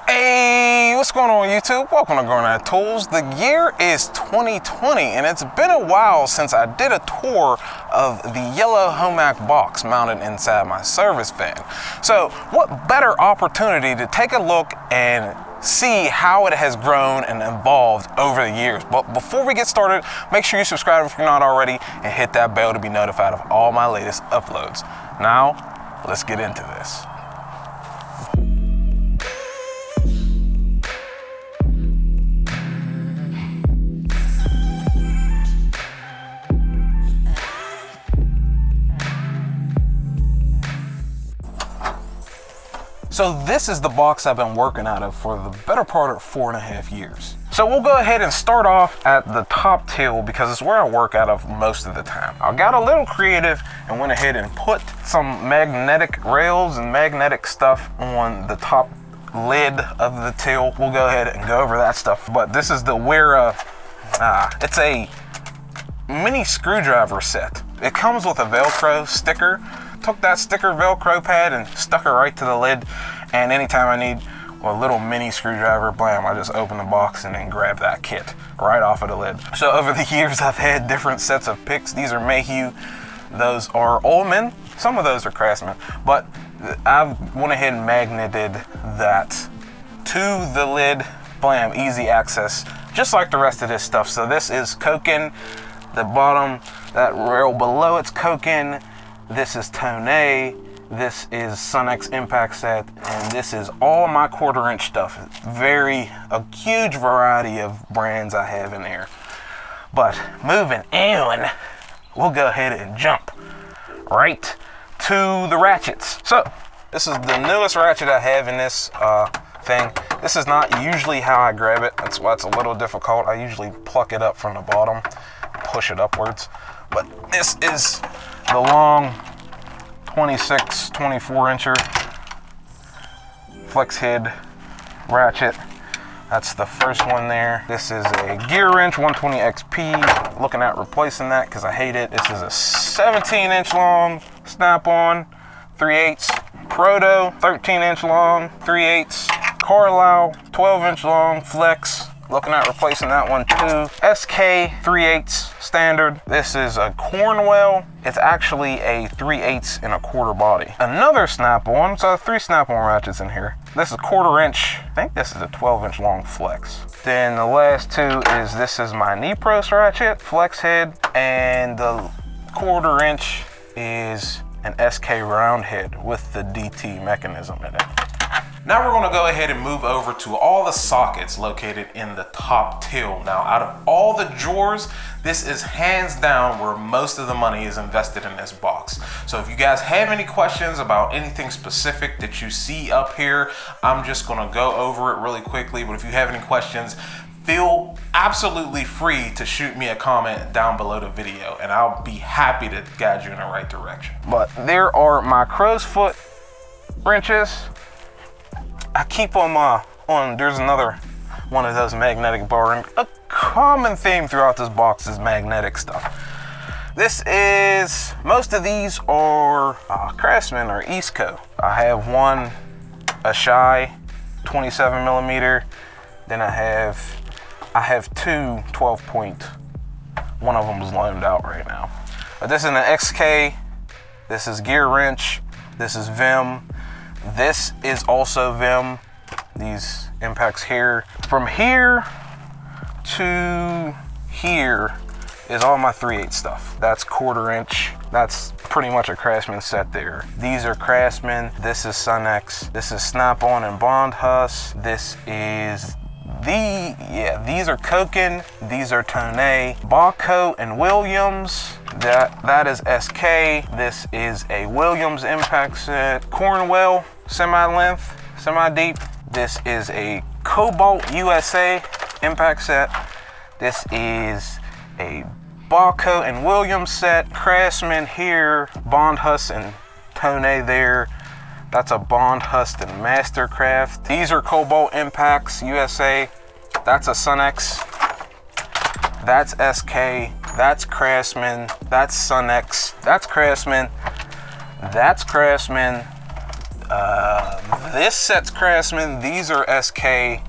Hey, what's going on YouTube? Welcome to Garnett-Tools. The year is 2020 and it's been a while since I did a tour of the yellow Homac box mounted inside my service van. So what better opportunity to take a look and see how it has grown and evolved over the years. But before we get started, make sure you subscribe if you're not already and hit that bell to be notified of all my latest uploads. Now, let's get into this. So this is the box I've been working out of for the better part of 4.5 years. So we'll go ahead and start off at the top till because it's where I work out of most of the time. I got a little creative and went ahead and put some magnetic rails and magnetic stuff on the top lid of the till. We'll go ahead and go over that stuff. But this is the Wera, it's a mini screwdriver set. It comes with a Velcro sticker. Took that sticker Velcro pad and stuck it right to the lid, and anytime I need a little mini screwdriver, blam, I just open the box and then grab that kit right off of the lid. So over the years I've had different sets of picks. These are Mayhew, those are Ullman, some of those are Craftsman, but I've went ahead and magneted that to the lid, blam, easy access, just like the rest of this stuff. So this is coking, the bottom, that rail below it's coking. This is Toolbox, this is Sunex impact set, and this is all my 1/4 inch stuff. A huge variety of brands I have in there. But moving on, we'll go ahead and jump right to the ratchets. So this is the newest ratchet I have in this thing. This is not usually how I grab it. That's why it's a little difficult. I usually pluck it up from the bottom, push it upwards. But this is the long 26, 24 incher flex head ratchet. That's the first one there. This is a Gearwrench 120 XP. Looking at replacing that because I hate it. This is a 17 inch long snap-on 3/8. Proto 13 inch long 3/8. Conrwell 12 inch long flex. Looking at replacing that one too. SK 3/8 standard. This is a Conrwell. It's actually a 3/8 and a 1/4 body. Another snap-on, so 3 snap-on ratchets in here. This is 1/4 inch. I think this is a 12 inch long flex. Then the last two is, this is my knee post ratchet, flex head, and the 1/4 inch is an SK round head with the DT mechanism in it. Now we're going to go ahead and move over to all the sockets located in the top till. Now out of all the drawers, this is hands down where most of the money is invested in this box. So if you guys have any questions about anything specific that you see up here, I'm just going to go over it really quickly. But if you have any questions, feel absolutely free to shoot me a comment down below the video and I'll be happy to guide you in the right direction. But there are my crow's foot wrenches. I keep on there's another one of those magnetic bar rings. A common theme throughout this box is magnetic stuff. Most of these are Craftsman or Eastco. I have one, a Shy 27 millimeter. Then I have two 12 point. One of them is loaned out right now. But this is an XK. This is Gearwrench. This is Vim. This is also Vim, these impacts here. From here to here is all my 3/8 stuff. That's 1/4 inch. That's pretty much a Craftsman set there. These are Craftsman. This is Sunex. This is Snap-on and Bond Huss. This is these are Koken. These are Toolbox. Bahco and Williams. That is SK. This is a Williams impact set. Conrwell, semi-length, semi-deep. This is a Cobalt USA impact set. This is a Bahco and Williams set. Craftsman here, Bond Huss and Toolbox there. That's a Bond Huss and Mastercraft. These are Cobalt impacts USA. That's a Sunex. That's SK. That's Craftsman. That's Sunex. That's Craftsman. That's Craftsman. This set's Craftsman. These are SK.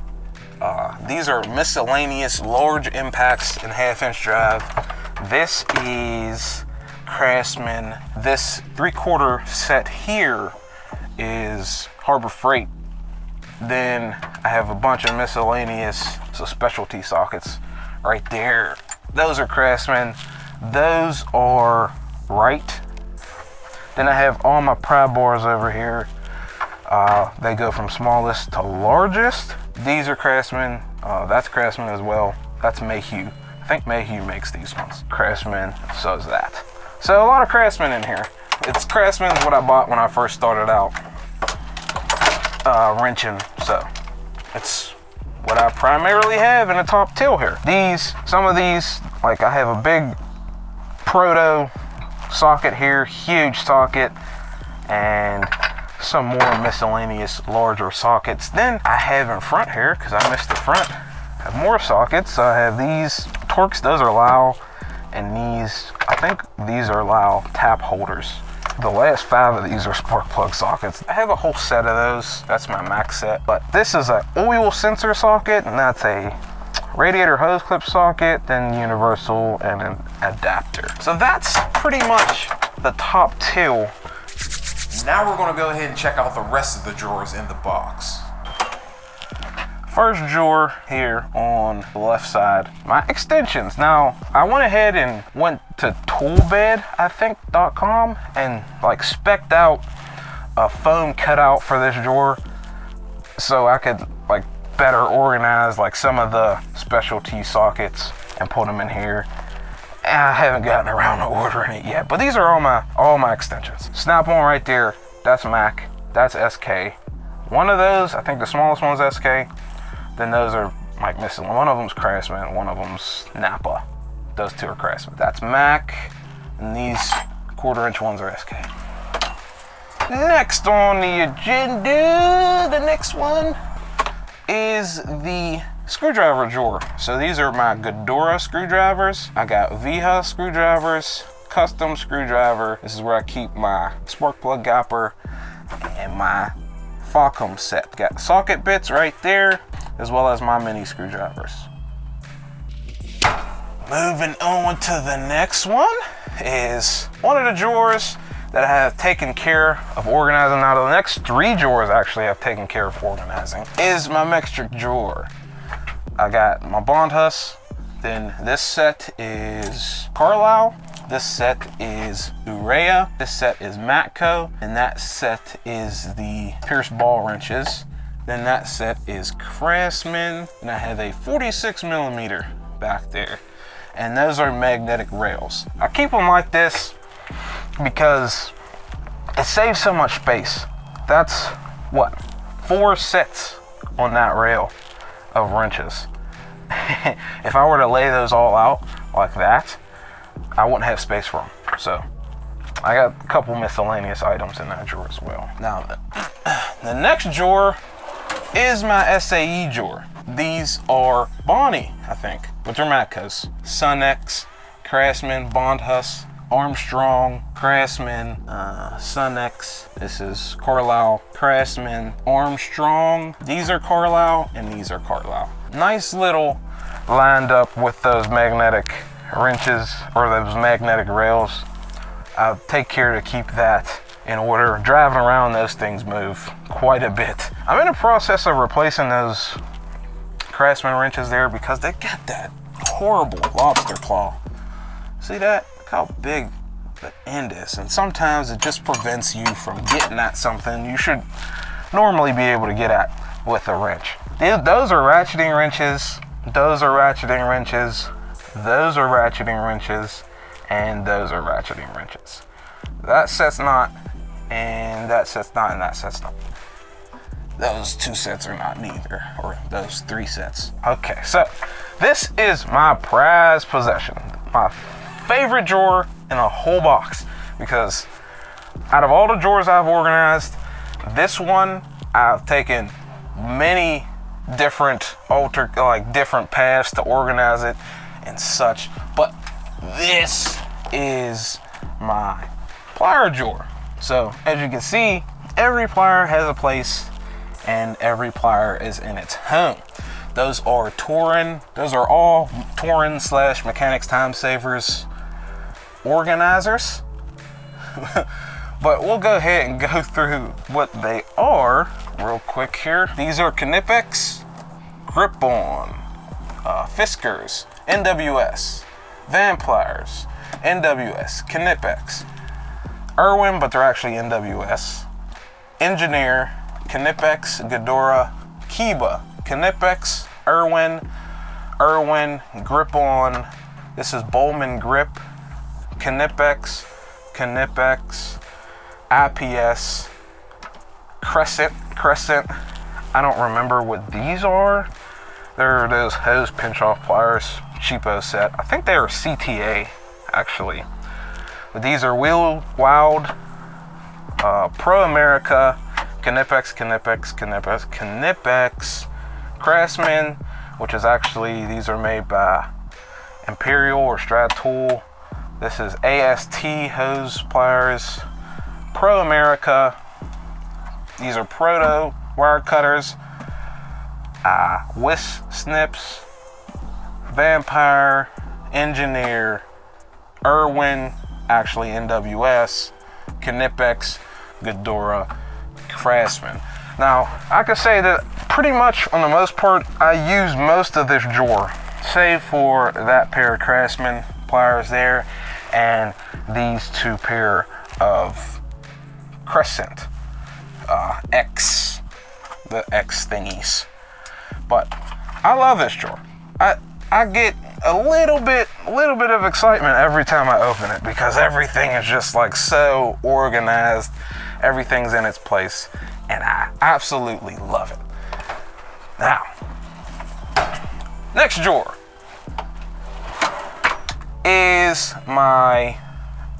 These are miscellaneous large impacts and 1/2-inch drive. This is Craftsman. This 3/4 set here is Harbor Freight. Then I have a bunch of miscellaneous, so specialty sockets right there. Those are Craftsman. Those are Wright. Then I have all my pry bars over here. They go from smallest to largest. These are Craftsman. That's Craftsman as well. That's Mayhew. I think Mayhew makes these ones. Craftsman, so is that. So a lot of Craftsman in here. It's Craftsman is what I bought when I first started out wrenching. So it's what I primarily have in a top till here. Some of these, like I have a big Proto socket here, huge socket, and some more miscellaneous larger sockets. Then I have in front here, because I missed the front, I have more sockets. I have these Torx, those are Lau, and these, I think these are Lau tap holders. The last 5 of these are spark plug sockets. I have a whole set of those. That's my max set. But this is an oil sensor socket, and that's a radiator hose clip socket, then universal, and an adapter. So that's pretty much the top till. Now we're going to go ahead and check out the rest of the drawers in the box. First drawer here on the left side, my extensions. Now, I went ahead and went to toolbed, I think, .com, and like spec'd out a foam cutout for this drawer so I could like better organize like some of the specialty sockets and put them in here. I haven't gotten around to ordering it yet, but these are all my extensions. Snap-on right there, that's Mac, that's SK. One of those, I think the smallest one's SK. Then those are like missing. One of them's Craftsman, one of them's Napa. Those 2 are Craftsman. That's Mac, and these 1/4-inch ones are SK. Next on the agenda, the next one is the screwdriver drawer. So these are my Ghidorah screwdrivers. I got Viha screwdrivers, custom screwdriver. This is where I keep my spark plug gapper and my Falcom set. Got socket bits right there, as well as my mini screwdrivers. Moving on to the next one is one of the drawers that I have taken care of organizing. Now the next 3 drawers actually I've taken care of organizing is my Mextric drawer. I got my Bond Huss, then this set is Carlisle, this set is Urea, this set is Matco, and that set is the Pierce ball wrenches. Then that set is Craftsman, and I have a 46mm back there. And those are magnetic rails. I keep them like this because it saves so much space. That's what, 4 sets on that rail of wrenches. If I were to lay those all out like that, I wouldn't have space for them. So I got a couple miscellaneous items in that drawer as well. Now the next drawer is my SAE drawer. These are Bonnie, I think, but they're Matcos. Sunex, Craftsman, Bond Huss, Armstrong, Craftsman, Sunex. This is Carlisle, Craftsman, Armstrong. These are Carlisle, and these are Carlisle. Nice little lined up with those magnetic wrenches or those magnetic rails. I'll take care to keep that in order. Driving around, those things move quite a bit. I'm in the process of replacing those Craftsman wrenches there because they got that horrible lobster claw. See that? Look how big the end is, and sometimes it just prevents you from getting at something you should normally be able to get at with a wrench. Those are ratcheting wrenches, those are ratcheting wrenches, those are ratcheting wrenches, and those are ratcheting wrenches. That set's not, and that set's not, and that set's not. Those 2 sets are not neither, or those 3 sets. Okay, so this is my prized possession, my favorite drawer in a whole box, because out of all the drawers I've organized, this one I've taken many different different paths to organize it and such, but this is my plier drawer. So as you can see, every plier has a place and every plier is in its home. Those are all Touring / Mechanics Time Savers organizers. But we'll go ahead and go through what they are real quick here. These are Knipex, Grip-On, Fiskars, NWS, Van Pliers, NWS, Knipex, Irwin, but they're actually NWS, Engineer, Knipex, Ghidorah, Kiba, Knipex, Irwin, Grip-On. This is Bowman Grip, Knipex, IPS, Crescent. I don't remember what these are. They're those hose pinch-off pliers, cheapo set. I think they are CTA, actually. But these are Wild, Pro America, Knipex, Craftsman, which is actually, these are made by Imperial or Strat Tool. This is AST hose pliers, Pro America. These are Proto wire cutters, Wisp Snips, Vampire, Engineer, Irwin, actually NWS, Knipex, Ghidorah, Craftsman. Now, I could say that pretty much on the most part, I use most of this drawer, save for that pair of Craftsman pliers there and these two pair of Crescent the X thingies. But I love this drawer. I get a little bit of excitement every time I open it because everything is just like so organized. Everything's in its place, and I absolutely love it. Now, next drawer is my,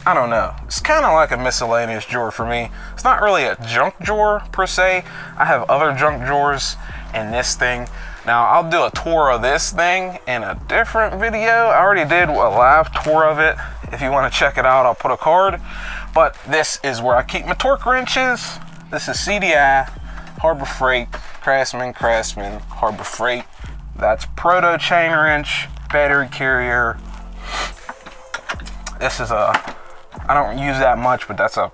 I don't know, it's kind of like a miscellaneous drawer for me. It's not really a junk drawer per se. I have other junk drawers in this thing. Now, I'll do a tour of this thing in a different video. I already did a live tour of it. If you want to check it out, I'll put a card. But this is where I keep my torque wrenches. This is CDI, Harbor Freight, Craftsman, Harbor Freight. That's Proto chain wrench, battery carrier. This is I don't use that much, but that's a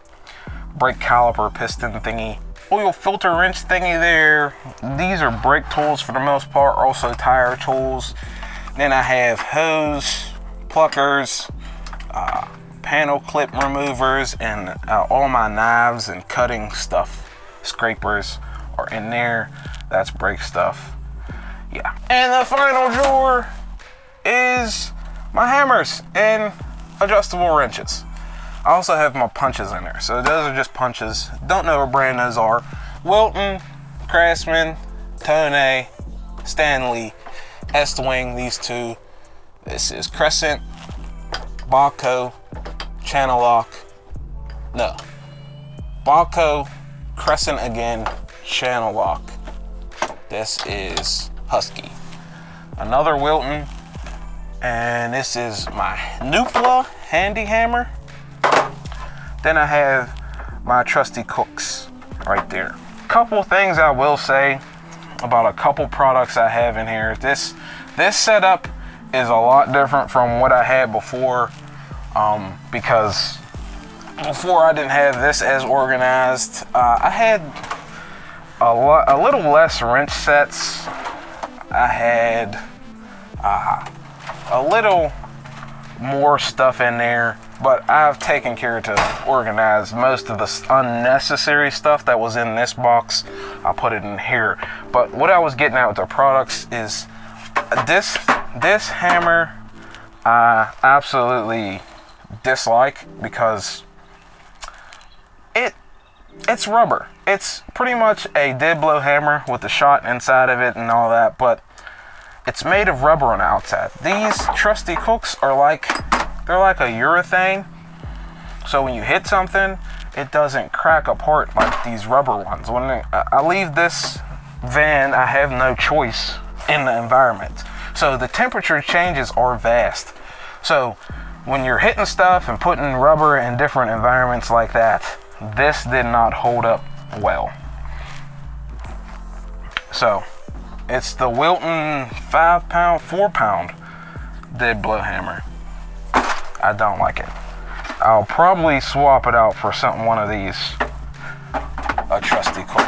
brake caliper piston thingy. Oil filter wrench thingy there. These are brake tools for the most part, also tire tools. Then I have hose, pluckers, panel clip removers, and all my knives and cutting stuff, scrapers are in there. That's brake stuff. Yeah. And the final drawer is my hammers and adjustable wrenches. I also have my punches in there. So those are just punches. Don't know what brand those are. Wilton, Craftsman, Tone, Stanley, Estwing, these two. This is Crescent, Bahco, Channel Lock. No. Bahco, Crescent again, Channel Lock. This is Husky. Another Wilton. And this is my Nupla handy hammer. Then I have my trusty Cooks right there. Couple things I will say about a couple products I have in here. This setup is a lot different from what I had before, because before I didn't have this as organized. I had a little less wrench sets. I had a little more stuff in there, but I've taken care to organize most of the unnecessary stuff that was in this box. I put it in here. But what I was getting at with the products is this hammer I absolutely dislike because it's rubber. It's pretty much a dead blow hammer with the shot inside of it and all that, but it's made of rubber on the outside. These trusty Cooks are they're like a urethane. So when you hit something, it doesn't crack apart like these rubber ones. When I leave this van, I have no choice in the environment. So the temperature changes are vast. So when you're hitting stuff and putting rubber in different environments like that, this did not hold up well. So it's the Wilton 4 pound dead blow hammer. I don't like it. I'll probably swap it out for one of these, a trusty coil.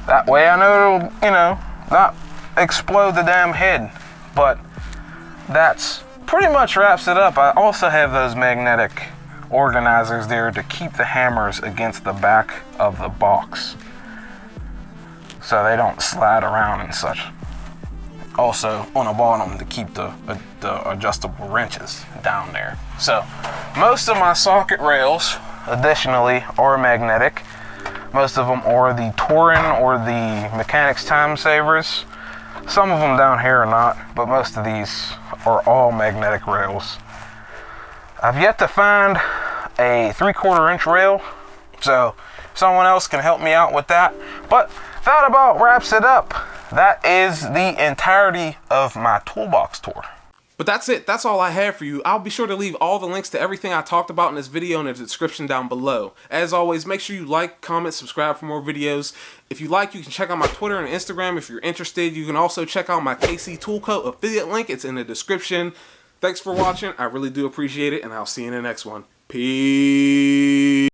That way I know it'll, you know, not explode the damn head. But that's pretty much wraps it up. I also have those magnetic organizers there to keep the hammers against the back of the box so they don't slide around and such. Also on the bottom to keep the adjustable wrenches down there. So most of my socket rails additionally are magnetic. Most of them are the Torin or the Mechanics Time Savers. Some of them down here are not, but most of these are all magnetic rails. I've yet to find a 3/4 inch rail, so someone else can help me out with that. But that about wraps it up. That is the entirety of my toolbox tour. But that's it. That's all I have for you. I'll be sure to leave all the links to everything I talked about in this video in the description down below. As always, make sure you like, comment, subscribe for more videos. If you like, you can check out my Twitter and Instagram if you're interested. You can also check out my KC Tool Co. affiliate link. It's in the description. Thanks for watching. I really do appreciate it, and I'll see you in the next one. Peace.